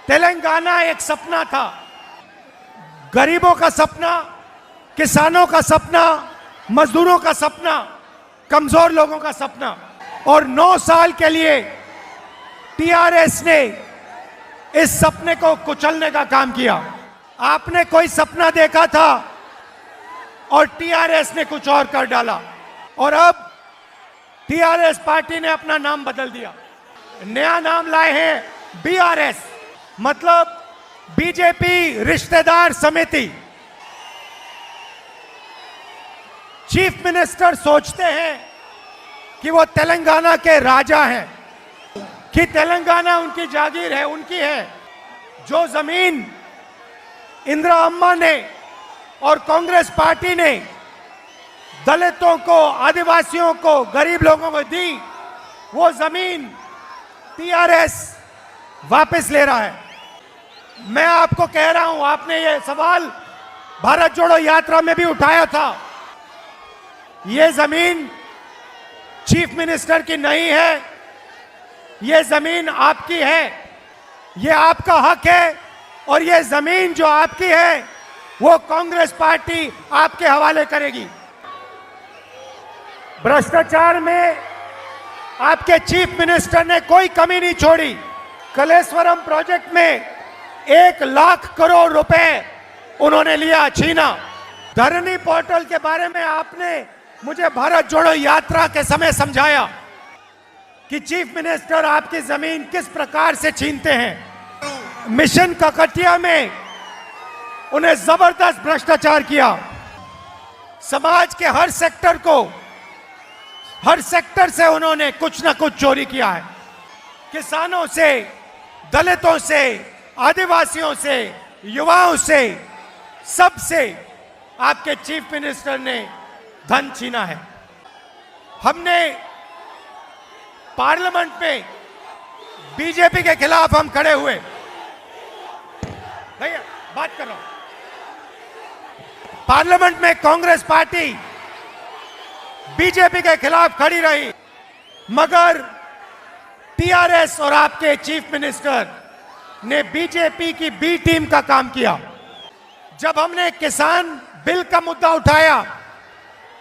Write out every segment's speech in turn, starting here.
तेलंगाना एक सपना था, गरीबों का सपना, किसानों का सपना, मजदूरों का सपना, कमजोर लोगों का सपना। और 9 साल के लिए टीआरएस ने इस सपने को कुचलने का काम किया। आपने कोई सपना देखा था और टीआरएस ने कुछ और कर डाला। और अब टीआरएस पार्टी ने अपना नाम बदल दिया, नया नाम लाए हैं बीआरएस, मतलब बीजेपी रिश्तेदार समिति। चीफ मिनिस्टर सोचते हैं कि वो तेलंगाना के राजा हैं, कि तेलंगाना उनकी जागीर है, उनकी है। जो जमीन इंदिरा अम्मा ने और कांग्रेस पार्टी ने दलितों को, आदिवासियों को, गरीब लोगों को दी, वो जमीन टीआरएस वापस ले रहा है। मैं आपको कह रहा हूं, आपने ये सवाल भारत जोड़ो यात्रा में भी उठाया था। ये जमीन चीफ मिनिस्टर की नहीं है, ये जमीन आपकी है, ये आपका हक है। और ये जमीन जो आपकी है वो कांग्रेस पार्टी आपके हवाले करेगी। भ्रष्टाचार में आपके चीफ मिनिस्टर ने कोई कमी नहीं छोड़ी। कलेश्वरम प्रोजेक्ट में 1 लाख करोड़ रुपए उन्होंने लिया, छीना। धरनी पोर्टल के बारे में आपने मुझे भारत जोड़ो यात्रा के समय समझाया कि चीफ मिनिस्टर आपकी जमीन किस प्रकार से छीनते हैं। मिशन ककटिया में उन्हें जबरदस्त भ्रष्टाचार किया। समाज के हर सेक्टर से उन्होंने कुछ ना कुछ चोरी किया है। किसानों से, दलितों से, आदिवासियों से, युवाओं से, सबसे आपके चीफ मिनिस्टर ने धन छीना है। हमने पार्लियामेंट में बीजेपी के खिलाफ हम खड़े हुए। भैया बात कर रहा हूं। पार्लियामेंट में कांग्रेस पार्टी बीजेपी के खिलाफ खड़ी रही, मगर टीआरएस और आपके चीफ मिनिस्टर ने बीजेपी की बी टीम का काम किया। जब हमने किसान बिल का मुद्दा उठाया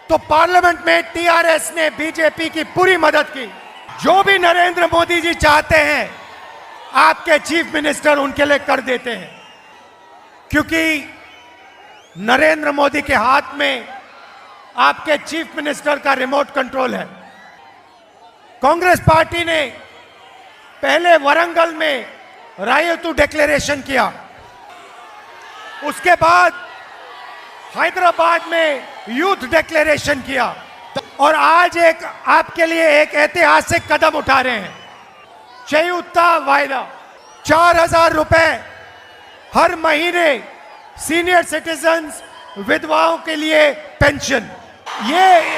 तो पार्लियामेंट में टीआरएस ने बीजेपी की पूरी मदद की। जो भी नरेंद्र मोदी जी चाहते हैं आपके चीफ मिनिस्टर उनके लिए कर देते हैं, क्योंकि नरेंद्र मोदी के हाथ में आपके चीफ मिनिस्टर का रिमोट कंट्रोल है। कांग्रेस पार्टी ने पहले वरंगल में रायतू डिक्लेरेशन किया, उसके बाद हैदराबाद में यूथ डिक्लेरेशन किया, और आज एक आपके लिए एक ऐतिहासिक कदम उठा रहे हैं। चयुक्ता वायदा 4000 रुपए हर महीने सीनियर सिटीजन्स, विधवाओं के लिए पेंशन। ये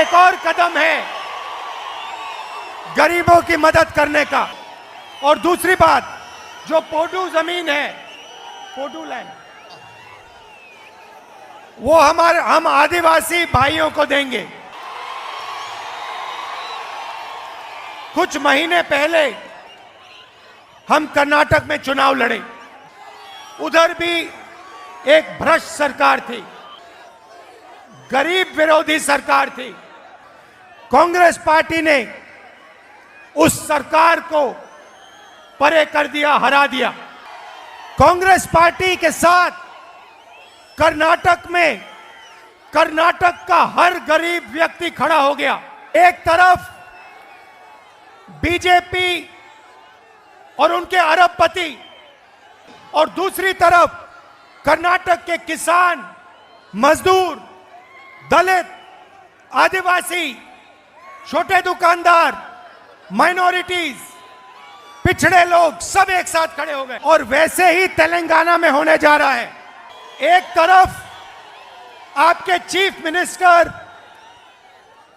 एक और कदम है गरीबों की मदद करने का। और दूसरी बात, जो पोडू जमीन है, पोडू लैंड, वो हम आदिवासी भाइयों को देंगे। कुछ महीने पहले हम कर्नाटक में चुनाव लड़े, उधर भी एक भ्रष्ट सरकार थी, गरीब विरोधी सरकार थी। कांग्रेस पार्टी ने उस सरकार को परे कर दिया, हरा दिया। कांग्रेस पार्टी के साथ कर्नाटक में कर्नाटक का हर गरीब व्यक्ति खड़ा हो गया। एक तरफ बीजेपी और उनके अरबपति, और दूसरी तरफ कर्नाटक के किसान, मजदूर, दलित, आदिवासी, छोटे दुकानदार, माइनॉरिटीज, पिछड़े लोग सब एक साथ खड़े हो गए। और वैसे ही तेलंगाना में होने जा रहा है। एक तरफ आपके चीफ मिनिस्टर,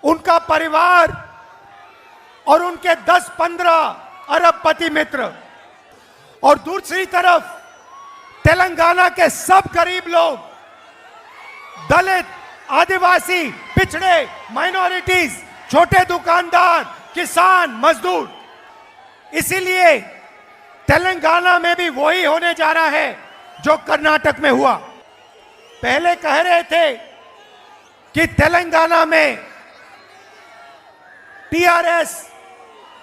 उनका परिवार और उनके 10-15 अरबपति मित्र, और दूसरी तरफ तेलंगाना के सब गरीब लोग, दलित, आदिवासी, पिछड़े, माइनॉरिटीज, छोटे दुकानदार, किसान, मजदूर। इसीलिए तेलंगाना में भी वही होने जा रहा है जो कर्नाटक में हुआ। पहले कह रहे थे कि तेलंगाना में टीआरएस,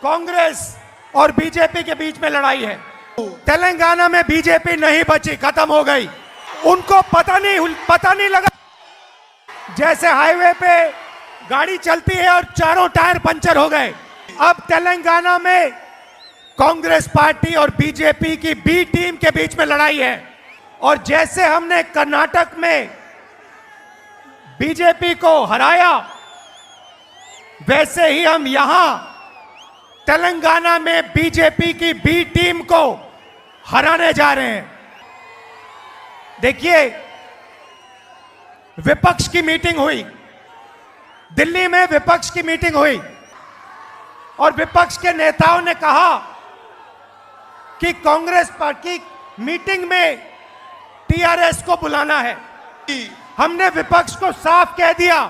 कांग्रेस और बीजेपी के बीच में लड़ाई है। तेलंगाना में बीजेपी नहीं बची, खत्म हो गई। उनको पता नहीं लगा। जैसे हाईवे पे गाड़ी चलती है और चारों टायर पंचर हो गए। अब तेलंगाना में कांग्रेस पार्टी और बीजेपी की बी टीम के बीच में लड़ाई है। और जैसे हमने कर्नाटक में बीजेपी को हराया, वैसे ही हम यहां तेलंगाना में बीजेपी की बी टीम को हराने जा रहे हैं। देखिए, विपक्ष की मीटिंग हुई, दिल्ली में विपक्ष की मीटिंग हुई और विपक्ष के नेताओं ने कहा कि कांग्रेस पार्टी मीटिंग में टीआरएस को बुलाना है। हमने विपक्ष को साफ कह दिया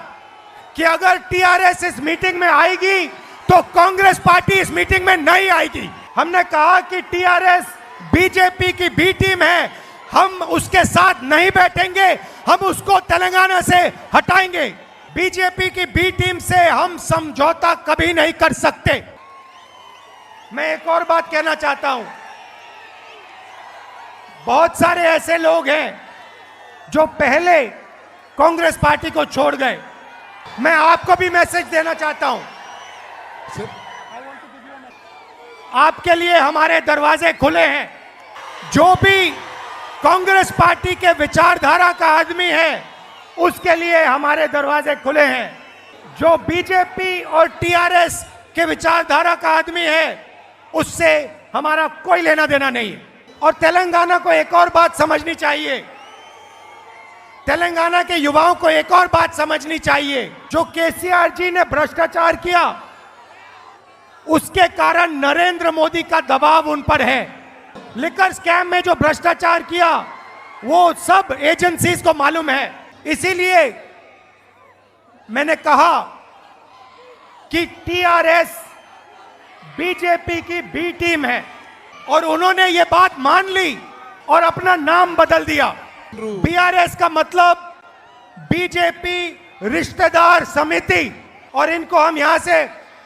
कि अगर टीआरएस इस मीटिंग में आएगी तो कांग्रेस पार्टी इस मीटिंग में नहीं आएगी। हमने कहा कि टीआरएस बीजेपी की बी टीम है, हम उसके साथ नहीं बैठेंगे, हम उसको तेलंगाना से हटाएंगे। बीजेपी की बी टीम से हम समझौता कभी नहीं कर सकते। मैं एक और बात कहना चाहता हूं, बहुत सारे ऐसे लोग हैं जो पहले कांग्रेस पार्टी को छोड़ गए। मैं आपको भी मैसेज देना चाहता हूं, आपके लिए हमारे दरवाजे खुले हैं। जो भी कांग्रेस पार्टी के विचारधारा का आदमी है, उसके लिए हमारे दरवाजे खुले हैं। जो बीजेपी और टीआरएस के विचारधारा का आदमी है, उससे हमारा कोई लेना देना नहीं है। और तेलंगाना को एक और बात समझनी चाहिए, तेलंगाना के युवाओं को एक और बात समझनी चाहिए। जो केसीआर जी ने भ्रष्टाचार किया, उसके कारण नरेंद्र मोदी का दबाव उन पर है। लिकर स्कैम में जो भ्रष्टाचार किया, वो सब एजेंसीज को मालूम है। इसीलिए मैंने कहा कि टीआरएस बीजेपी की बी टीम है और उन्होंने ये बात मान ली और अपना नाम बदल दिया। बीआरएस का मतलब बीजेपी रिश्तेदार समिति, और इनको हम यहां से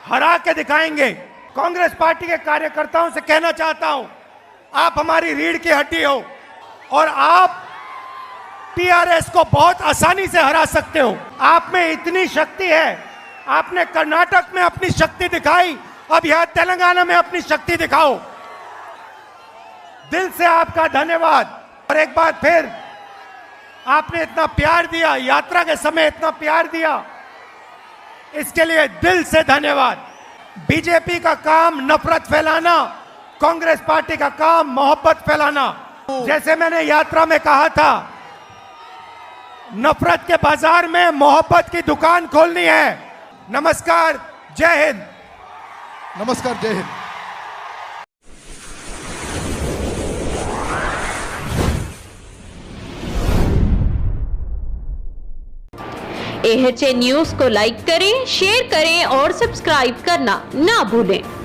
हरा के दिखाएंगे। कांग्रेस पार्टी के कार्यकर्ताओं से कहना चाहता हूं, आप हमारी रीढ़ की हड्डी हो और आप टीआरएस को बहुत आसानी से हरा सकते हो। आप में इतनी शक्ति है, आपने कर्नाटक में अपनी शक्ति दिखाई, अब यहां तेलंगाना में अपनी शक्ति दिखाओ। दिल से आपका धन्यवाद। और एक बार फिर, आपने इतना प्यार दिया, यात्रा के समय इतना प्यार दिया, इसके लिए दिल से धन्यवाद। बीजेपी का काम नफरत फैलाना, कांग्रेस पार्टी का काम मोहब्बत फैलाना। जैसे मैंने यात्रा में कहा था, नफरत के बाजार में मोहब्बत की दुकान खोलनी है। नमस्कार, जय हिंद। नमस्कार, जय हिंद। AHA न्यूज को लाइक करें, शेयर करें और सब्सक्राइब करना ना भूलें।